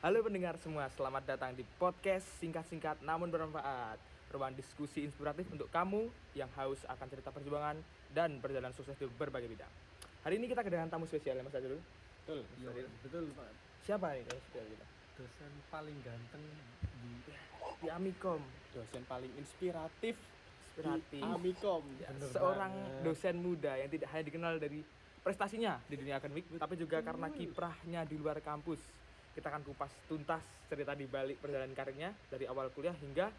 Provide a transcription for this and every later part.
Halo pendengar semua, selamat datang di podcast singkat-singkat namun bermanfaat. Ruang diskusi inspiratif untuk kamu yang haus akan cerita perjuangan dan perjalanan sukses di berbagai bidang. Hari ini kita kedatangan tamu spesial ya Mas Adul. Betul, iya betul Pak. Siapa nih tamu spesial kita? Dosen paling ganteng Di Amikom. dosen paling inspiratif Inspiratif. di Amikom. Ya, Bener seorang banget. dosen muda yang tidak hanya dikenal dari prestasinya di dunia akademik, tapi juga karena kiprahnya di luar kampus. Kita akan kupas tuntas cerita di balik perjalanan karirnya dari awal kuliah hingga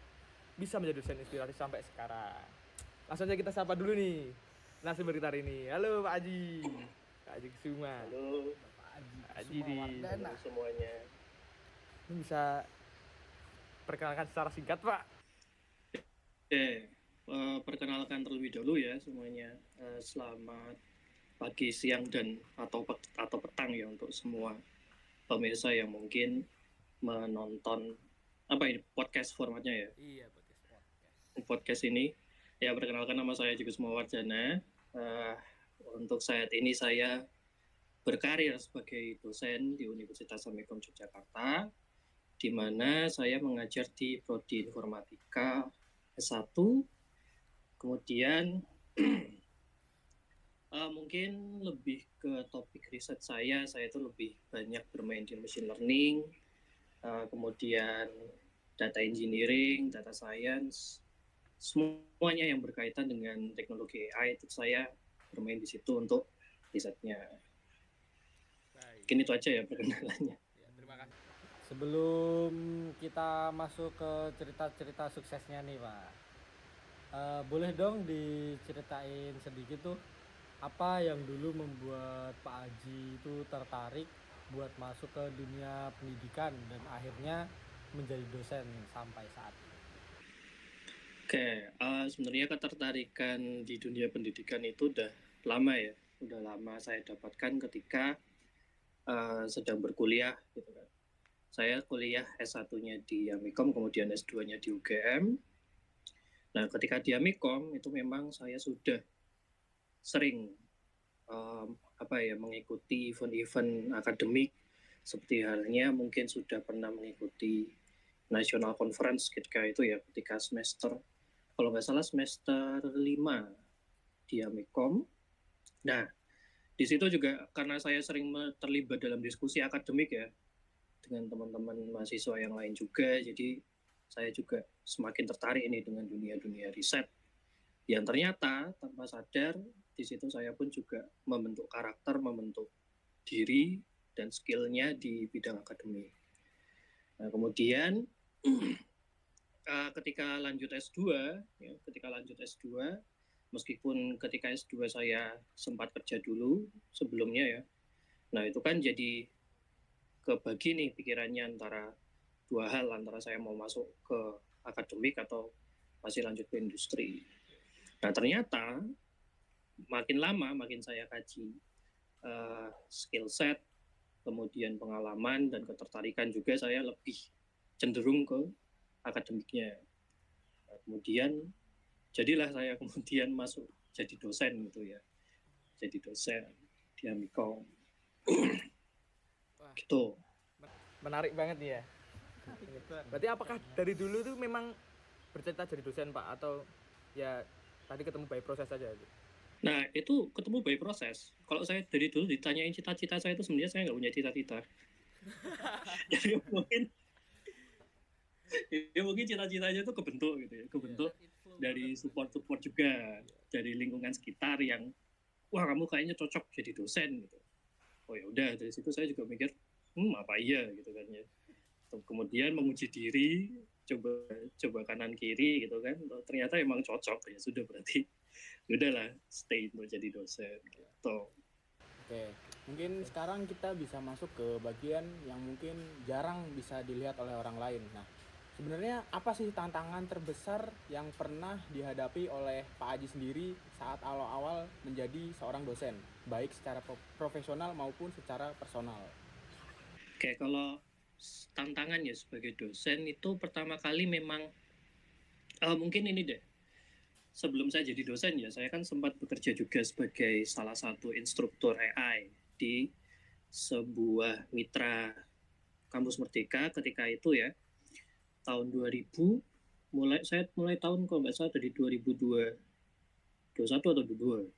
bisa menjadi dosen inspiratif sampai sekarang. Langsung aja kita sapa dulu nih narasumber kita hari ini. Halo Pak Aji. Pak Aji Kusuma. Halo, Bapak Aji Aji di Sumawardana. halo semuanya. ini bisa perkenalkan secara singkat Pak. Oke, perkenalkan terlebih dahulu ya semuanya. Selamat pagi, siang dan atau petang ya untuk semua pemirsa yang mungkin menonton podcast formatnya ya. Iya, Podcast ini ya, perkenalkan nama saya Agus Mawardana. Untuk saat ini saya berkarir sebagai dosen di Universitas Amikom Yogyakarta, di mana saya mengajar di Prodi Informatika S1. Kemudian mungkin lebih ke topik riset saya itu lebih banyak bermain di machine learning, kemudian data engineering, data science, semuanya yang berkaitan dengan teknologi AI itu saya bermain di situ untuk risetnya. Baik. Mungkin itu aja ya perkenalannya. Ya, terima kasih. Sebelum kita masuk ke cerita-cerita suksesnya nih Pak, boleh dong diceritain sedikit tuh apa yang dulu membuat Pak Aji itu tertarik buat masuk ke dunia pendidikan dan akhirnya menjadi dosen sampai saat ini. Oke, sebenarnya ketertarikan di dunia pendidikan itu udah lama saya dapatkan ketika sedang berkuliah gitu kan. Saya kuliah S1-nya di Amikom, kemudian S2-nya di UGM. Nah, ketika di Amikom itu memang saya sudah sering mengikuti event-event akademik, seperti halnya mungkin sudah pernah mengikuti National Conference ketika semester, kalau nggak salah semester 5 di Amikom. Nah, di situ juga karena saya sering terlibat dalam diskusi akademik ya dengan teman-teman mahasiswa yang lain juga, jadi saya juga semakin tertarik ini dengan dunia riset. Yang ternyata tanpa sadar di situ saya pun juga membentuk karakter, membentuk diri dan skillnya di bidang akademik. Nah, kemudian ketika lanjut S2, meskipun ketika S2 saya sempat kerja dulu sebelumnya ya. Nah, itu kan jadi kebagi nih pikirannya antara dua hal, antara saya mau masuk ke akademik atau masih lanjut ke industri. Nah, ternyata makin lama makin saya kaji skill set, kemudian pengalaman dan ketertarikan juga, saya lebih cenderung ke akademiknya. Nah, kemudian jadilah saya kemudian masuk jadi dosen gitu ya. Jadi dosen di Amikom. Gitu. Menarik banget nih ya. Berarti apakah dari dulu tuh memang bercita jadi dosen Pak atau ya tadi ketemu by proses saja gitu? Nah, itu ketemu by proses. Kalau saya dari dulu ditanyain cita-cita saya itu sebenarnya saya nggak punya cita-cita. Jadi mungkin cita-citanya itu kebentuk gitu ya, kebentuk dari support juga dari lingkungan sekitar yang wah kamu kayaknya cocok jadi dosen gitu. Oh ya udah, dari situ saya juga mikir apa iya gitu kan ya. Kemudian menguji diri, coba kanan kiri gitu kan, ternyata emang cocok, ya sudah, berarti udahlah stay untuk jadi dosen gitu. Oke, mungkin sekarang kita bisa masuk ke bagian yang mungkin jarang bisa dilihat oleh orang lain. Nah, sebenarnya apa sih tantangan terbesar yang pernah dihadapi oleh Pak Aji sendiri saat awal-awal menjadi seorang dosen, baik secara profesional maupun secara personal? Oke, kalau tantangan ya sebagai dosen itu pertama kali memang mungkin ini deh. Sebelum saya jadi dosen ya, saya kan sempat bekerja juga sebagai salah satu instruktur AI di sebuah mitra Kampus Merdeka ketika itu ya, tahun 2000, saya mulai tahun kalau nggak salah dari 2002, 21 atau 21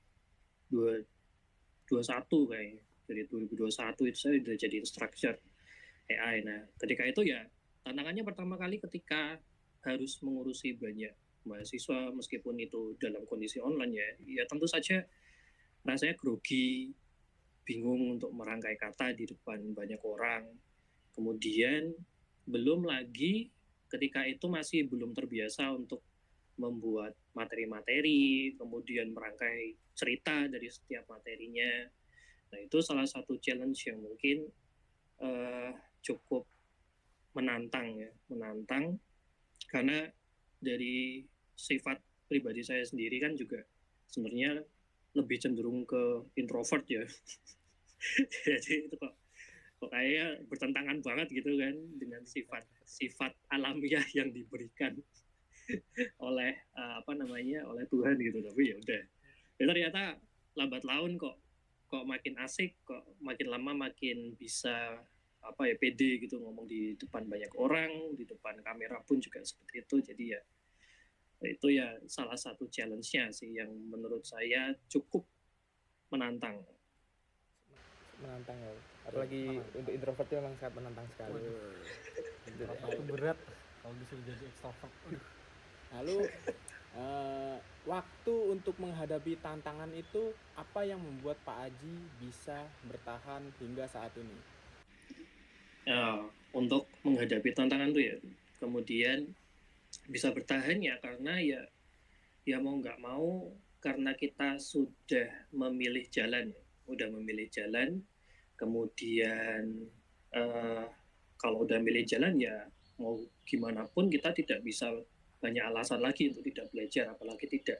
kayaknya. Dari 2021 itu saya udah jadi instructor AI. Nah, ketika itu ya tantangannya pertama kali ketika harus mengurusi banyak mahasiswa meskipun itu dalam kondisi online ya tentu saja rasanya grogi, bingung untuk merangkai kata di depan banyak orang. Kemudian belum lagi ketika itu masih belum terbiasa untuk membuat materi-materi, kemudian merangkai cerita dari setiap materinya. Nah, itu salah satu challenge yang mungkin cukup menantang karena dari sifat pribadi saya sendiri kan juga sebenarnya lebih cenderung ke introvert ya. Jadi itu kok kayaknya bertentangan banget gitu kan dengan sifat alamiah yang diberikan oleh oleh Tuhan gitu. Tapi ya udah. Ya ternyata lambat laun kok makin asik, kok makin lama makin bisa pede gitu ngomong di depan banyak orang, di depan kamera pun juga seperti itu. Jadi ya itu ya salah satu challenge-nya sih yang menurut saya cukup menantang ya, apalagi untuk introvert itu memang sangat menantang sekali. Itu berat kalau disuruh jadi extrovert. Lalu waktu untuk menghadapi tantangan itu apa yang membuat Pak Aji bisa bertahan hingga saat ini? Untuk menghadapi tantangan tuh ya kemudian bisa bertahan ya karena ya mau nggak mau karena kita sudah memilih jalan, kemudian kalau udah milih jalan ya mau gimana pun kita tidak bisa banyak alasan lagi untuk tidak belajar, apalagi tidak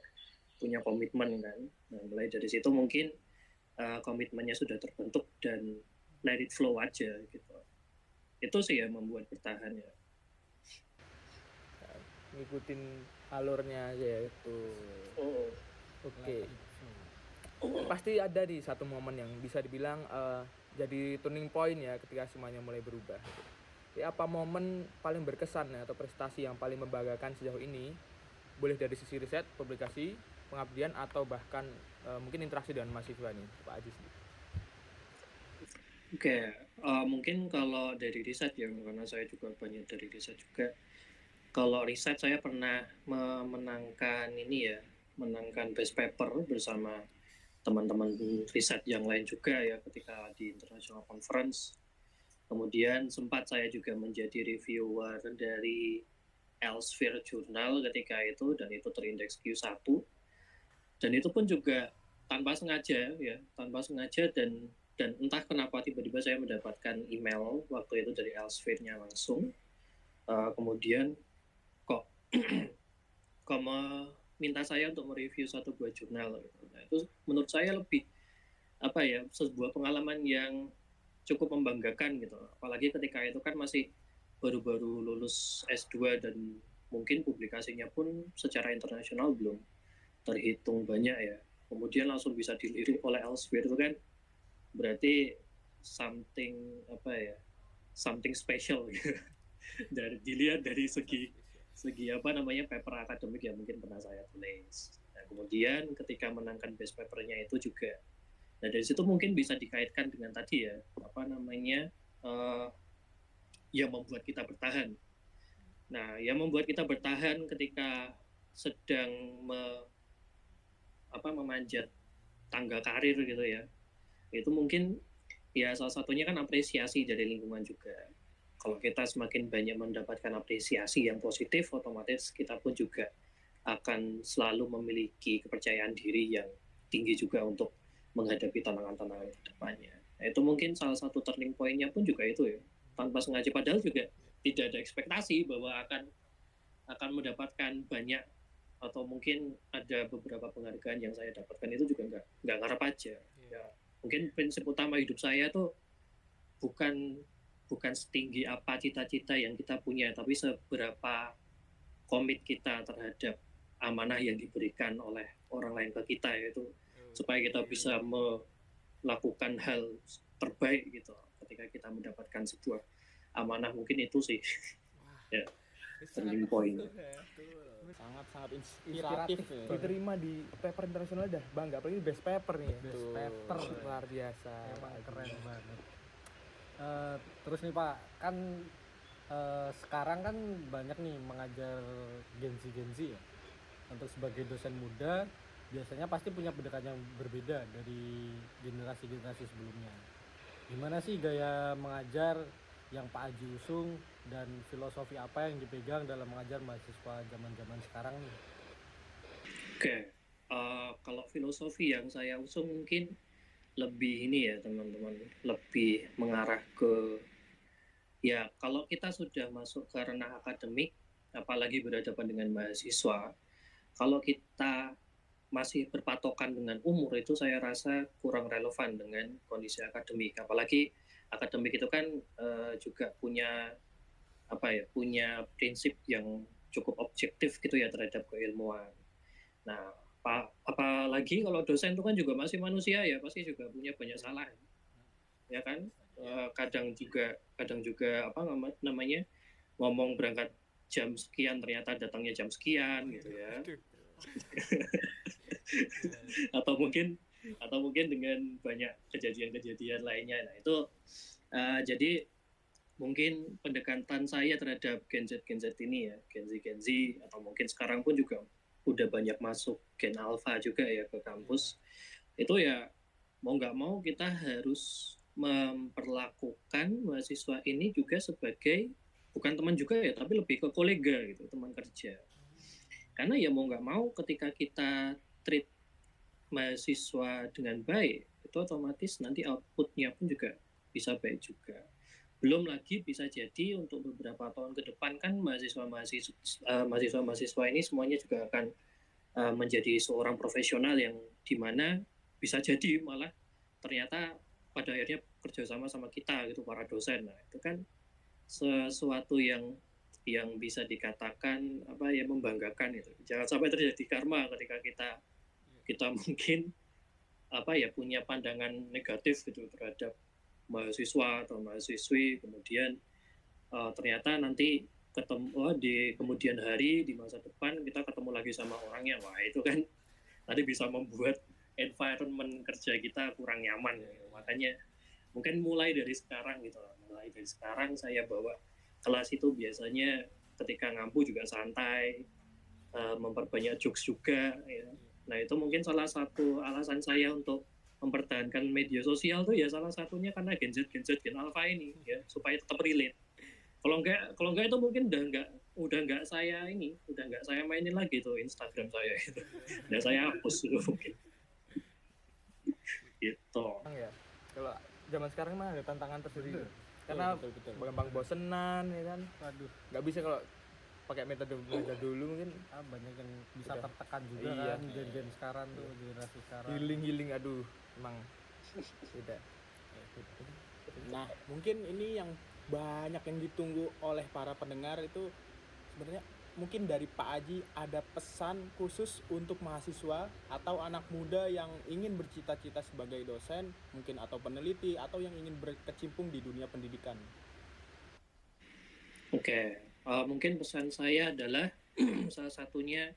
punya komitmen kan. Nah, mulai dari situ mungkin komitmennya sudah terbentuk dan let it flow aja gitu. Itu sih yang membuat bertahan ya. Ngikutin alurnya aja ya itu. Oke. Pasti ada di satu momen yang bisa dibilang jadi turning point ya ketika semuanya mulai berubah. Ya, apa momen paling berkesan ya, atau prestasi yang paling membanggakan sejauh ini? Boleh dari sisi riset, publikasi, pengabdian, atau bahkan mungkin interaksi dengan mahasiswa nih, Pak Aji. Oke, mungkin kalau dari riset ya, karena saya juga banyak dari riset juga. Kalau riset saya pernah menangkan best paper bersama teman-teman riset yang lain juga ya ketika di International Conference. Kemudian sempat saya juga menjadi reviewer dari Elsevier Journal ketika itu, dan itu terindeks Q1. Dan itu pun juga tanpa sengaja dan entah kenapa tiba-tiba saya mendapatkan email waktu itu dari Elsevier-nya langsung. Kemudian kok minta saya untuk mereview satu buah jurnal. Nah, itu menurut saya lebih sebuah pengalaman yang cukup membanggakan gitu. Apalagi ketika itu kan masih baru-baru lulus S2 dan mungkin publikasinya pun secara internasional belum terhitung banyak ya. Kemudian langsung bisa dilirik oleh Elsevier itu kan berarti something special gitu. Dari dilihat dari segi paper akademik yang mungkin pernah saya tulis. Nah, kemudian ketika menangkan best papernya itu juga. Nah, dari situ mungkin bisa dikaitkan dengan tadi ya, yang membuat kita bertahan. Nah, yang membuat kita bertahan ketika sedang memanjat tangga karir gitu ya. Itu mungkin ya salah satunya kan apresiasi dari lingkungan juga. Kalau kita semakin banyak mendapatkan apresiasi yang positif, otomatis kita pun juga akan selalu memiliki kepercayaan diri yang tinggi juga untuk menghadapi tantangan-tantangan ke depannya. Nah, itu mungkin salah satu turning point-nya pun juga itu ya. Tanpa sengaja, padahal juga tidak ada ekspektasi bahwa akan mendapatkan banyak atau mungkin ada beberapa penghargaan yang saya dapatkan itu juga nggak ngarep aja. Ya, mungkin prinsip utama hidup saya tuh bukan setinggi apa cita-cita yang kita punya, tapi seberapa komit kita terhadap amanah yang diberikan oleh orang lain ke kita, yaitu supaya kita bisa melakukan hal terbaik gitu ketika kita mendapatkan sebuah amanah mungkin itu sih. Ya, turning Sangat point. Sangat-sangat inspiratif ya. diterima di paper internasional dah bangga, apalagi best paper nih. Best Tuh, paper. luar biasa. Emang Pak keren Aji. banget. Terus nih Pak, kan sekarang kan banyak nih mengajar Gen Z ya. Untuk sebagai dosen muda biasanya pasti punya pendekatan yang berbeda dari generasi-generasi sebelumnya. Gimana sih gaya mengajar yang Pak Aji usung dan filosofi apa yang dipegang dalam mengajar mahasiswa zaman-zaman sekarang nih? Oke, kalau filosofi yang saya usung mungkin lebih ini ya teman-teman, lebih mengarah ke ya kalau kita sudah masuk ke ranah akademik, apalagi berhadapan dengan mahasiswa, kalau kita masih berpatokan dengan umur itu saya rasa kurang relevan dengan kondisi akademik. Apalagi akademik itu kan juga punya punya prinsip yang cukup objektif gitu ya terhadap keilmuan. Nah, apalagi kalau dosen itu kan juga masih manusia ya, pasti juga punya banyak salah, ya kan? Kadang juga namanya ngomong berangkat jam sekian ternyata datangnya jam sekian gitu ya. atau mungkin dengan banyak kejadian-kejadian lainnya. Nah itu jadi mungkin pendekatan saya terhadap Gen Z ini ya, Gen Z atau mungkin sekarang pun juga udah banyak masuk Gen Alpha juga ya ke kampus. Itu ya mau nggak mau kita harus memperlakukan mahasiswa ini juga sebagai bukan teman juga ya, tapi lebih ke kolega gitu, teman kerja. Karena ya mau nggak mau ketika kita treat mahasiswa dengan baik, itu otomatis nanti outputnya pun juga bisa baik juga. Belum lagi bisa jadi untuk beberapa tahun ke depan kan mahasiswa-mahasiswa ini semuanya juga akan menjadi seorang profesional yang dimana bisa jadi malah ternyata pada akhirnya kerjasama sama kita gitu para dosen. Nah itu kan sesuatu yang bisa dikatakan membanggakan itu. Jangan sampai terjadi karma ketika kita mungkin punya pandangan negatif gitu terhadap mahasiswa atau mahasiswi, kemudian ternyata nanti ketemu di kemudian hari di masa depan kita ketemu lagi sama orangnya, wah itu kan nanti bisa membuat environment kerja kita kurang nyaman gitu. Makanya mungkin mulai dari sekarang saya bawa kelas itu biasanya ketika ngampu juga santai, memperbanyak jokes juga ya. Nah itu mungkin salah satu alasan saya untuk mempertahankan media sosial tuh ya salah satunya karena Gen Alpha ini ya supaya tetap relate. Kalau enggak itu mungkin udah enggak saya mainin lagi tuh Instagram saya itu. Udah saya hapus dulu mungkin. Gitu. Ya, kalau zaman sekarang mah ada tantangan tersendiri. Karena betul. gampang bosenan ya kan. Waduh, Nggak bisa kalau pakai metode belajar dulu mungkin banyak yang bisa Udah. tertekan juga Iya. kan gen sekarang tuh, generasi sekarang. healing aduh emang beda. Nah, mungkin ini yang banyak yang ditunggu oleh para pendengar itu sebenarnya mungkin dari Pak Aji ada pesan khusus untuk mahasiswa atau anak muda yang ingin bercita-cita sebagai dosen, mungkin atau peneliti atau yang ingin berkecimpung di dunia pendidikan. Oke, mungkin pesan saya adalah salah satunya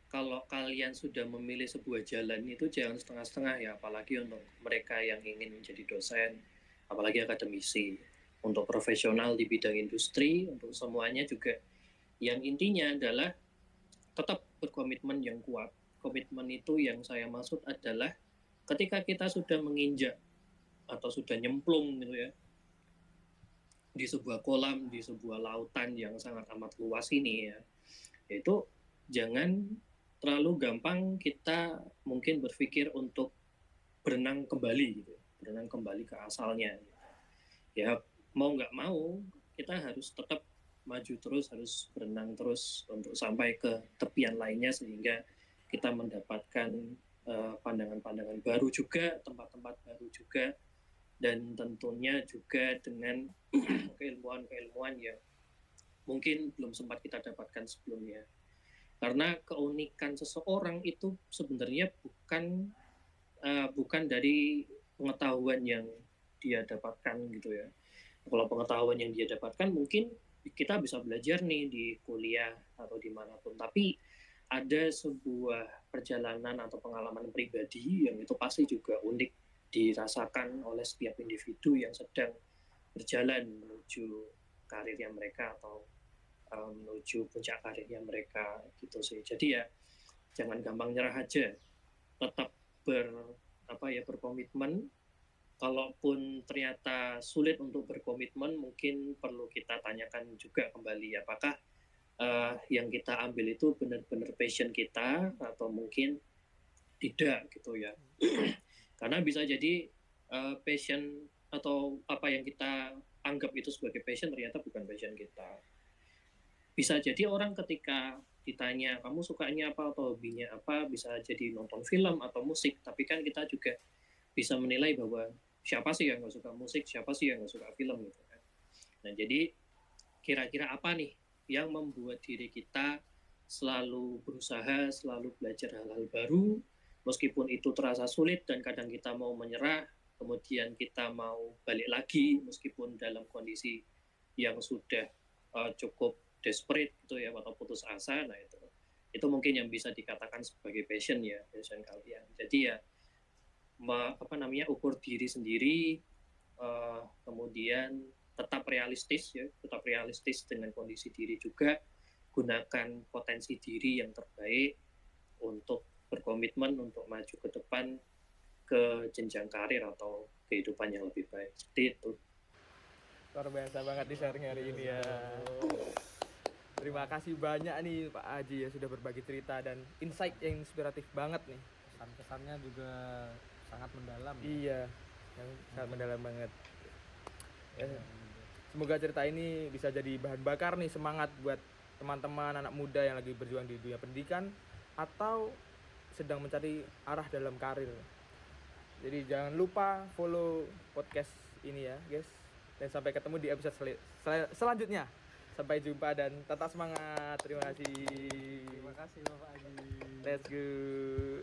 kalau kalian sudah memilih sebuah jalan itu jangan setengah-setengah ya, apalagi untuk mereka yang ingin menjadi dosen, apalagi akademisi, untuk profesional di bidang industri, untuk semuanya juga. Yang intinya adalah tetap berkomitmen yang kuat. Komitmen itu yang saya maksud adalah ketika kita sudah menginjak atau sudah nyemplung gitu ya di sebuah kolam, di sebuah lautan yang sangat amat luas ini ya, itu jangan terlalu gampang kita mungkin berpikir untuk berenang kembali gitu, berenang kembali ke asalnya. Ya mau nggak mau kita harus tetap maju terus, harus berenang terus untuk sampai ke tepian lainnya sehingga kita mendapatkan pandangan-pandangan baru juga, tempat-tempat baru juga, dan tentunya juga dengan keilmuan-keilmuan yang mungkin belum sempat kita dapatkan sebelumnya. Karena keunikan seseorang itu sebenarnya bukan dari pengetahuan yang dia dapatkan gitu ya, Kalau pengetahuan yang dia dapatkan mungkin kita bisa belajar nih di kuliah atau dimanapun, tapi ada sebuah perjalanan atau pengalaman pribadi yang itu pasti juga unik dirasakan oleh setiap individu yang sedang berjalan menuju karirnya mereka atau menuju puncak karirnya mereka gitu sih. Jadi ya jangan gampang nyerah aja, tetap berkomitmen. Kalaupun ternyata sulit untuk berkomitmen, mungkin perlu kita tanyakan juga kembali apakah yang kita ambil itu benar-benar passion kita atau mungkin tidak gitu ya. Karena bisa jadi passion atau apa yang kita anggap itu sebagai passion ternyata bukan passion kita. Bisa jadi orang ketika ditanya kamu sukanya apa atau hobinya apa, bisa jadi nonton film atau musik, tapi kan kita juga bisa menilai bahwa siapa sih yang nggak suka musik, siapa sih yang nggak suka film gitu kan. Nah jadi kira-kira apa nih yang membuat diri kita selalu berusaha, selalu belajar hal-hal baru, meskipun itu terasa sulit dan kadang kita mau menyerah, kemudian kita mau balik lagi meskipun dalam kondisi yang sudah cukup desperate gitu ya atau putus asa. Nah itu mungkin yang bisa dikatakan sebagai passion ya, passion kalian. Jadi ya ukur diri sendiri, kemudian tetap realistis dengan kondisi diri juga, gunakan potensi diri yang terbaik untuk berkomitmen untuk maju ke depan ke jenjang karir atau kehidupan yang lebih baik. Seperti itu. Luar biasa banget di sharing hari ini ya. Terima kasih banyak nih Pak Aji ya sudah berbagi cerita dan insight yang inspiratif banget nih. Pesan-pesannya juga sangat mendalam. Iya, yang sangat mendalam banget. Ya, semoga cerita ini bisa jadi bahan bakar nih, semangat buat teman-teman anak muda yang lagi berjuang di dunia pendidikan atau sedang mencari arah dalam karir. Jadi jangan lupa follow podcast ini ya guys. Dan sampai ketemu di episode selanjutnya. Sampai jumpa dan tetap semangat. Terima kasih. Terima kasih Bapak Aji. Let's go.